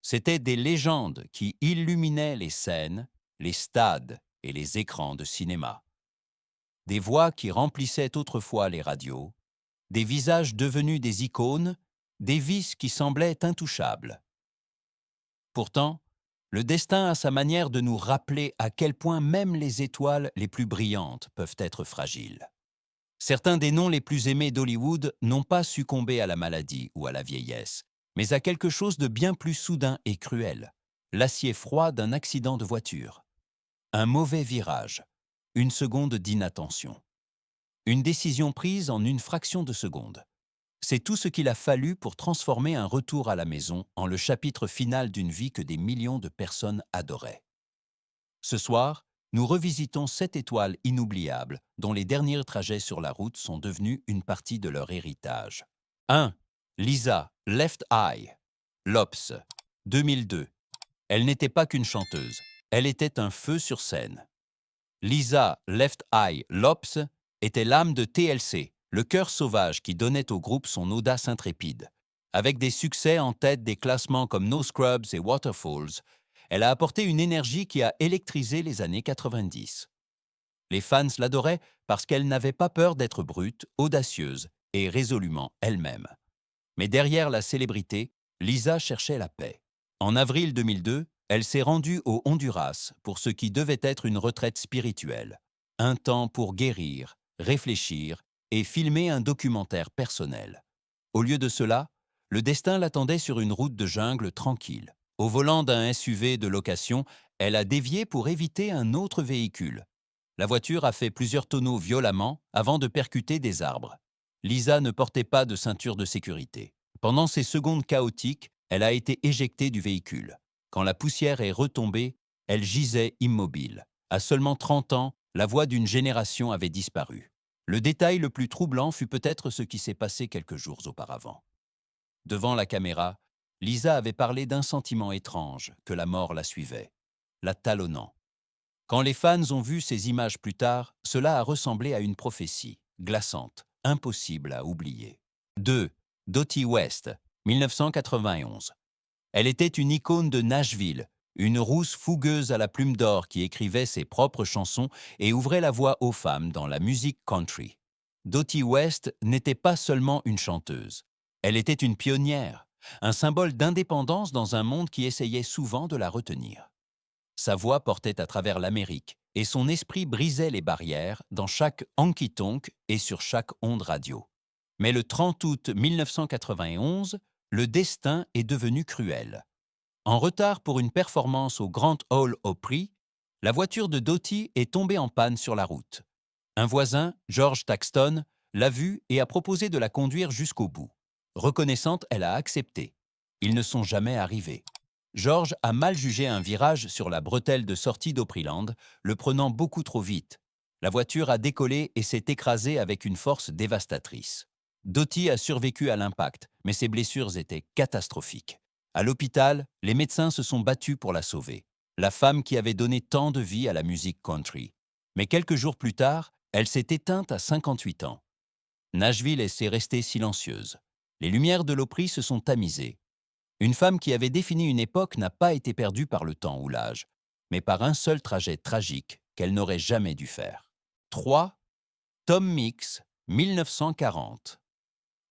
C'étaient des légendes qui illuminaient les scènes, les stades et les écrans de cinéma. Des voix qui remplissaient autrefois les radios, des visages devenus des icônes, des vices qui semblaient intouchables. Pourtant, le destin a sa manière de nous rappeler à quel point même les étoiles les plus brillantes peuvent être fragiles. Certains des noms les plus aimés d'Hollywood n'ont pas succombé à la maladie ou à la vieillesse, mais à quelque chose de bien plus soudain et cruel, l'acier froid d'un accident de voiture. Un mauvais virage, une seconde d'inattention. Une décision prise en une fraction de seconde. C'est tout ce qu'il a fallu pour transformer un retour à la maison en le chapitre final d'une vie que des millions de personnes adoraient. Ce soir, nous revisitons 7 étoiles inoubliables dont les derniers trajets sur la route sont devenus une partie de leur héritage. 1. Lisa, Left Eye. Lops, 2002. Elle n'était pas qu'une chanteuse, elle était un feu sur scène. Lisa, Left Eye, Lops était l'âme de TLC, le cœur sauvage qui donnait au groupe son audace intrépide. Avec des succès en tête des classements comme No Scrubs et Waterfalls, elle a apporté une énergie qui a électrisé les années 90. Les fans l'adoraient parce qu'elle n'avait pas peur d'être brute, audacieuse et résolument elle-même. Mais derrière la célébrité, Lisa cherchait la paix. En avril 2002, elle s'est rendue au Honduras pour ce qui devait être une retraite spirituelle. Un temps pour guérir, réfléchir et filmer un documentaire personnel. Au lieu de cela, le destin l'attendait sur une route de jungle tranquille. Au volant d'un SUV de location, elle a dévié pour éviter un autre véhicule. La voiture a fait plusieurs tonneaux violemment avant de percuter des arbres. Lisa ne portait pas de ceinture de sécurité. Pendant ces secondes chaotiques, elle a été éjectée du véhicule. Quand la poussière est retombée, elle gisait immobile. À seulement 30 ans, la voix d'une génération avait disparu. Le détail le plus troublant fut peut-être ce qui s'est passé quelques jours auparavant. Devant la caméra, Lisa avait parlé d'un sentiment étrange que la mort la suivait, la talonnant. Quand les fans ont vu ces images plus tard, cela a ressemblé à une prophétie, glaçante, impossible à oublier. 2. Dottie West, 1991. Elle était une icône de Nashville, une rousse fougueuse à la plume d'or qui écrivait ses propres chansons et ouvrait la voix aux femmes dans la musique country. Dottie West n'était pas seulement une chanteuse. Elle était une pionnière, un symbole d'indépendance dans un monde qui essayait souvent de la retenir. Sa voix portait à travers l'Amérique et son esprit brisait les barrières dans chaque honky-tonk et sur chaque onde radio. Mais le 30 août 1991, le destin est devenu cruel. En retard pour une performance au Grand Ole Opry, la voiture de Dottie est tombée en panne sur la route. Un voisin, George Taxton, l'a vue et a proposé de la conduire jusqu'au bout. Reconnaissante, elle a accepté. Ils ne sont jamais arrivés. George a mal jugé un virage sur la bretelle de sortie d'Opryland, le prenant beaucoup trop vite. La voiture a décollé et s'est écrasée avec une force dévastatrice. Dottie a survécu à l'impact, mais ses blessures étaient catastrophiques. À l'hôpital, les médecins se sont battus pour la sauver. La femme qui avait donné tant de vie à la musique country. Mais quelques jours plus tard, elle s'est éteinte à 58 ans. Nashville s'est restée silencieuse. Les lumières de l'Opry se sont tamisées. Une femme qui avait défini une époque n'a pas été perdue par le temps ou l'âge, mais par un seul trajet tragique qu'elle n'aurait jamais dû faire. 3. Tom Mix, 1940.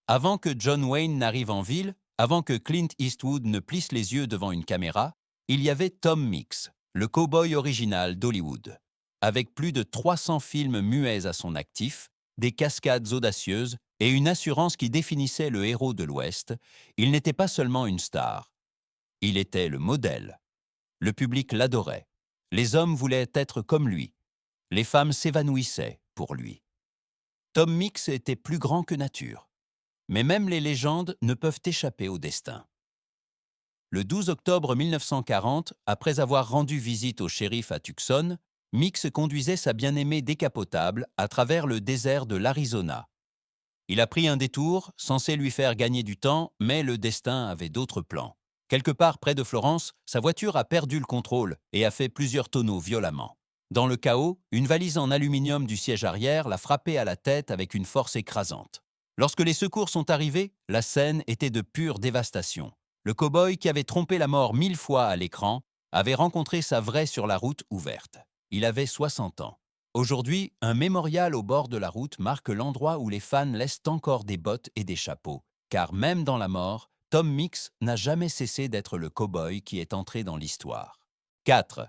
Avant que John Wayne n'arrive en ville, avant que Clint Eastwood ne plisse les yeux devant une caméra, il y avait Tom Mix, le cow-boy original d'Hollywood. Avec plus de 300 films muets à son actif, des cascades audacieuses et une assurance qui définissait le héros de l'Ouest, il n'était pas seulement une star. Il était le modèle. Le public l'adorait. Les hommes voulaient être comme lui. Les femmes s'évanouissaient pour lui. Tom Mix était plus grand que nature. Mais même les légendes ne peuvent échapper au destin. Le 12 octobre 1940, après avoir rendu visite au shérif à Tucson, Mix conduisait sa bien-aimée décapotable à travers le désert de l'Arizona. Il a pris un détour, censé lui faire gagner du temps, mais le destin avait d'autres plans. Quelque part près de Florence, sa voiture a perdu le contrôle et a fait plusieurs tonneaux violemment. Dans le chaos, une valise en aluminium du siège arrière l'a frappé à la tête avec une force écrasante. Lorsque les secours sont arrivés, la scène était de pure dévastation. le cow-boy qui avait trompé la mort 1000 fois à l'écran, avait rencontré sa vraie sur la route ouverte. Il avait 60 ans. Aujourd'hui, un mémorial au bord de la route marque l'endroit où les fans laissent encore des bottes et des chapeaux, car même dans la mort, Tom Mix n'a jamais cessé d'être le cow-boy qui est entré dans l'histoire. 4.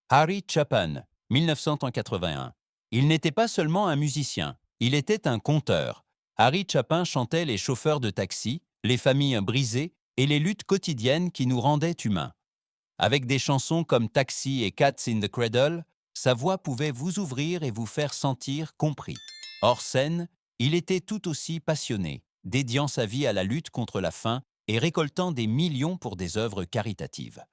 Harry Chapin, 1981. Il n'était pas seulement un musicien, il était un conteur. Harry Chapin chantait les chauffeurs de taxi, les familles brisées et les luttes quotidiennes qui nous rendaient humains. Avec des chansons comme Taxi et Cats in the Cradle, sa voix pouvait vous ouvrir et vous faire sentir compris. Hors scène, il était tout aussi passionné, dédiant sa vie à la lutte contre la faim et récoltant des millions pour des œuvres caritatives.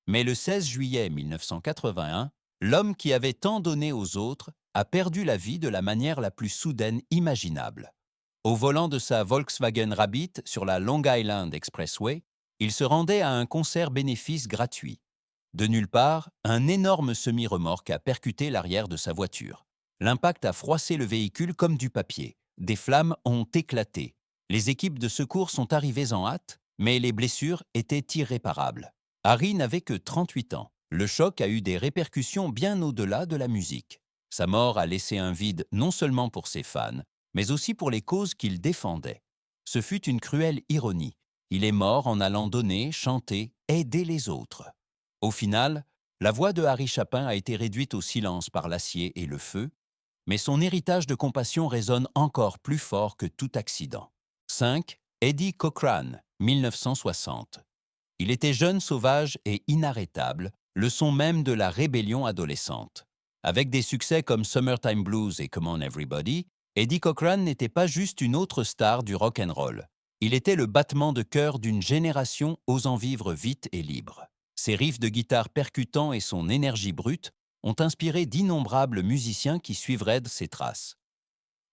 Mais le 16 juillet 1981, l'homme qui avait tant donné aux autres a perdu la vie de la manière la plus soudaine imaginable. Au volant de sa Volkswagen Rabbit sur la Long Island Expressway, il se rendait à un concert bénéfice gratuit. De nulle part, un énorme semi-remorque a percuté l'arrière de sa voiture. L'impact a froissé le véhicule comme du papier. Des flammes ont éclaté. Les équipes de secours sont arrivées en hâte, mais les blessures étaient irréparables. Harry n'avait que 38 ans. Le choc a eu des répercussions bien au-delà de la musique. Sa mort a laissé un vide non seulement pour ses fans, mais aussi pour les causes qu'il défendait. Ce fut une cruelle ironie. Il est mort en allant donner, chanter, aider les autres. Au final, la voix de Harry Chapin a été réduite au silence par l'acier et le feu, mais son héritage de compassion résonne encore plus fort que tout accident. 5. Eddie Cochran, 1960. Il était jeune, sauvage et inarrêtable, le son même de la rébellion adolescente. Avec des succès comme Summertime Blues et Come On Everybody, Eddie Cochran n'était pas juste une autre star du rock and roll. Il était le battement de cœur d'une génération osant vivre vite et libre. Ses riffs de guitare percutants et son énergie brute ont inspiré d'innombrables musiciens qui suivraient ses traces.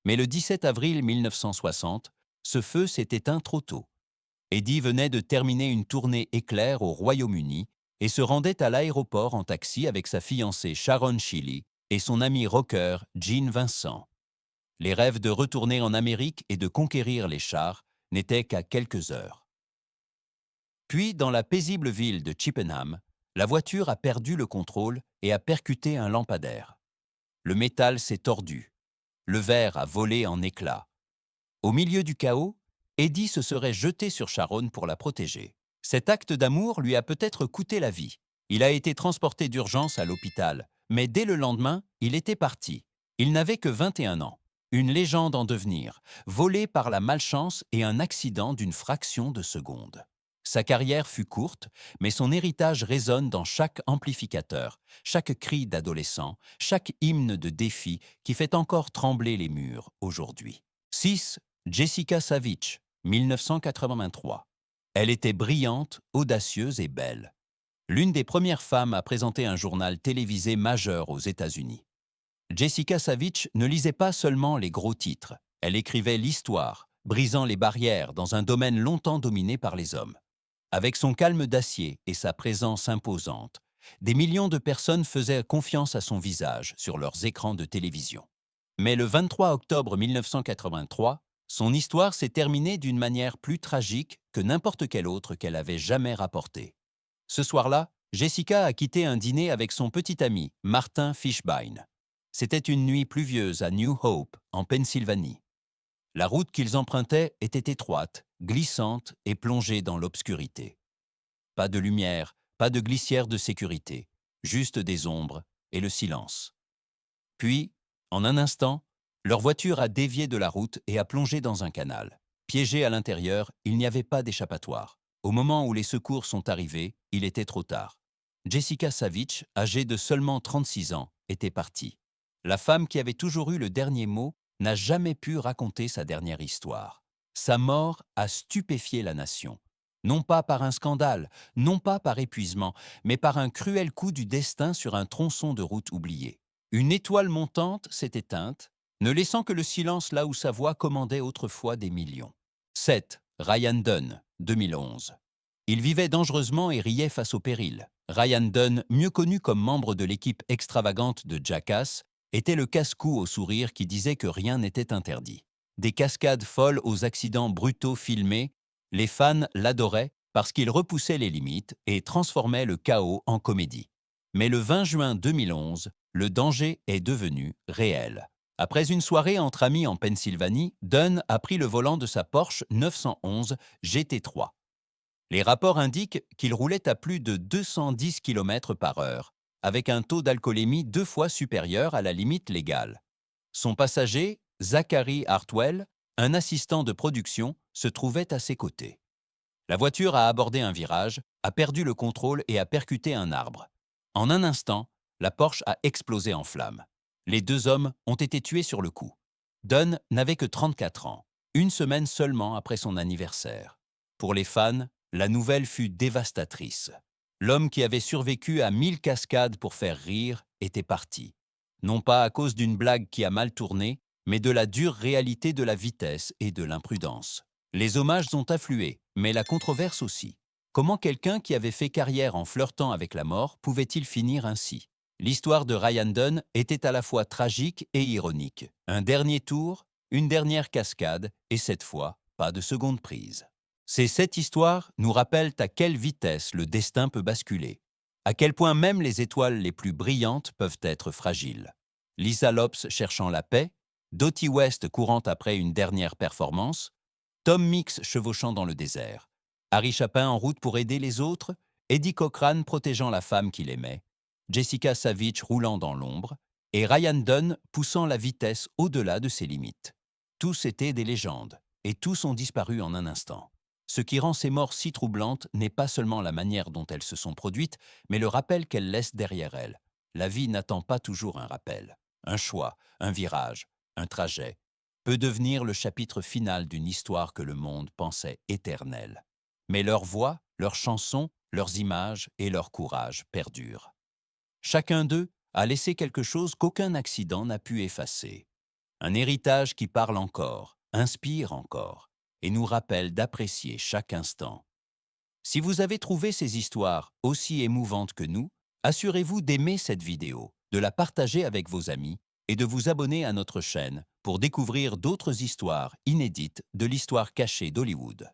Mais le 17 avril 1960, ce feu s'est éteint trop tôt. Eddie venait de terminer une tournée éclair au Royaume-Uni et se rendait à l'aéroport en taxi avec sa fiancée Sharon Shealy et son ami rocker Gene Vincent. Les rêves de retourner en Amérique et de conquérir les chars n'étaient qu'à quelques heures. Puis, dans la paisible ville de Chippenham, la voiture a perdu le contrôle et a percuté un lampadaire. Le métal s'est tordu. Le verre a volé en éclats. Au milieu du chaos, Eddie se serait jeté sur Sharon pour la protéger. Cet acte d'amour lui a peut-être coûté la vie. Il a été transporté d'urgence à l'hôpital, mais dès le lendemain, il était parti. Il n'avait que 21 ans. Une légende en devenir, volé par la malchance et un accident d'une fraction de seconde. Sa carrière fut courte, mais son héritage résonne dans chaque amplificateur, chaque cri d'adolescent, chaque hymne de défi qui fait encore trembler les murs aujourd'hui. 6. Jessica Savitch, 1983. Elle était brillante, audacieuse et belle. L'une des premières femmes à présenter un journal télévisé majeur aux États-Unis. Jessica Savitch ne lisait pas seulement les gros titres, elle écrivait l'histoire, brisant les barrières dans un domaine longtemps dominé par les hommes. Avec son calme d'acier et sa présence imposante, des millions de personnes faisaient confiance à son visage sur leurs écrans de télévision. Mais le 23 octobre 1983, son histoire s'est terminée d'une manière plus tragique que n'importe quelle autre qu'elle avait jamais rapportée. Ce soir-là, Jessica a quitté un dîner avec son petit ami, Martin Fishbein. C'était une nuit pluvieuse à New Hope, en Pennsylvanie. La route qu'ils empruntaient était étroite, glissante et plongée dans l'obscurité. Pas de lumière, pas de glissière de sécurité, juste des ombres et le silence. Puis, en un instant, leur voiture a dévié de la route et a plongé dans un canal. Piégé à l'intérieur, il n'y avait pas d'échappatoire. Au moment où les secours sont arrivés, il était trop tard. Jessica Savitch, âgée de seulement 36 ans, était partie. La femme qui avait toujours eu le dernier mot n'a jamais pu raconter sa dernière histoire. Sa mort a stupéfié la nation. Non pas par un scandale, non pas par épuisement, mais par un cruel coup du destin sur un tronçon de route oublié. Une étoile montante s'est éteinte, ne laissant que le silence là où sa voix commandait autrefois des millions. 7. Ryan Dunn, 2011. Il vivait dangereusement et riait face au péril. Ryan Dunn, mieux connu comme membre de l'équipe extravagante de Jackass, était le casse-cou au sourire qui disait que rien n'était interdit. Des cascades folles aux accidents brutaux filmés, les fans l'adoraient parce qu'il repoussait les limites et transformait le chaos en comédie. Mais le 20 juin 2011, le danger est devenu réel. Après une soirée entre amis en Pennsylvanie, Dunn a pris le volant de sa Porsche 911 GT3. Les rapports indiquent qu'il roulait à plus de 210 km par heure, avec un taux d'alcoolémie 2 fois supérieur à la limite légale. Son passager, Zachary Hartwell, un assistant de production, se trouvait à ses côtés. La voiture a abordé un virage, a perdu le contrôle et a percuté un arbre. En un instant, la Porsche a explosé en flammes. Les 2 hommes ont été tués sur le coup. Dunn n'avait que 34 ans, une semaine seulement après son anniversaire. Pour les fans, la nouvelle fut dévastatrice. L'homme qui avait survécu à 1000 cascades pour faire rire était parti. Non pas à cause d'une blague qui a mal tourné, mais de la dure réalité de la vitesse et de l'imprudence. Les hommages ont afflué, mais la controverse aussi. Comment quelqu'un qui avait fait carrière en flirtant avec la mort pouvait-il finir ainsi? L'histoire de Ryan Dunn était à la fois tragique et ironique. Un dernier tour, une dernière cascade, et cette fois, pas de seconde prise. Cette histoire nous rappelle à quelle vitesse le destin peut basculer, à quel point même les étoiles les plus brillantes peuvent être fragiles. Lisa Lopes cherchant la paix, Dottie West courant après une dernière performance, Tom Mix chevauchant dans le désert, Harry Chapin en route pour aider les autres, Eddie Cochran protégeant la femme qu'il aimait, Jessica Savitch roulant dans l'ombre, et Ryan Dunn poussant la vitesse au-delà de ses limites. Tous étaient des légendes, et tous ont disparu en un instant. Ce qui rend ces morts si troublantes n'est pas seulement la manière dont elles se sont produites, mais le rappel qu'elles laissent derrière elles. La vie n'attend pas toujours un rappel. Un choix, un virage, un trajet peut devenir le chapitre final d'une histoire que le monde pensait éternelle. Mais leurs voix, leurs chansons, leurs images et leur courage perdurent. Chacun d'eux a laissé quelque chose qu'aucun accident n'a pu effacer. Un héritage qui parle encore, inspire encore, et nous rappelle d'apprécier chaque instant. Si vous avez trouvé ces histoires aussi émouvantes que nous, assurez-vous d'aimer cette vidéo, de la partager avec vos amis et de vous abonner à notre chaîne pour découvrir d'autres histoires inédites de l'histoire cachée d'Hollywood.